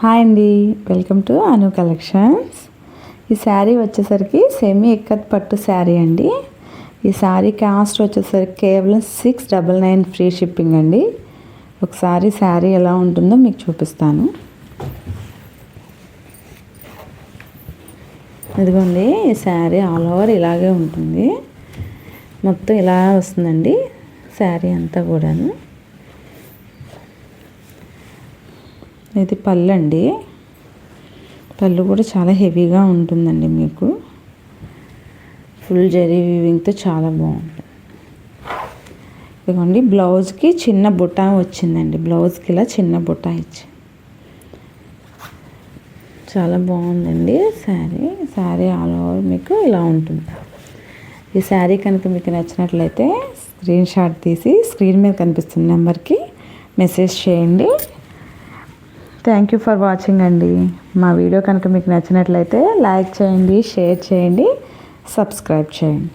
Hi అండి, welcome to Anu collections. ఈ శారీ వచ్చేసరికి సెమీ ఇక్కత్ పట్టు శారీ అండి. ఈ శారీ కాస్ట్ వచ్చేసరికి కేవలం 699 ఫ్రీ షిప్పింగ్ అండి. ఒకసారి శారీ ఎలా ఉంటుందో మీకు చూపిస్తాను. ఇదిగోండి, ఈ శారీ ఆల్ ఓవర్ ఇలాగే ఉంటుంది. మొత్తం ఇలా వస్తుందండి శారీ అంతా కూడాను. ఇది పళ్ళు అండి. పళ్ళు కూడా చాలా హెవీగా ఉంటుందండి. మీకు ఫుల్ జరీ వీవింగ్తో చాలా బాగుంటుంది. ఇదిగోండి, బ్లౌజ్కి చిన్న బుటా వచ్చిందండి. బ్లౌజ్కి ఇలా చిన్న బుటా ఇచ్చి చాలా బాగుందండి శారీ ఆల్ ఓవర్ మీకు ఇలా ఉంటుంది. ఈ శారీ కనుక మీకు నచ్చినట్లయితే స్క్రీన్ షాట్ తీసి స్క్రీన్ మీద కనిపిస్తున్న నెంబర్కి మెసేజ్ చేయండి. థ్యాంక్ యూ ఫర్ వాచింగ్ అండి. మా వీడియో కనుక మీకు నచ్చినట్లయితే లైక్ చేయండి, షేర్ చేయండి, సబ్స్క్రైబ్ చేయండి.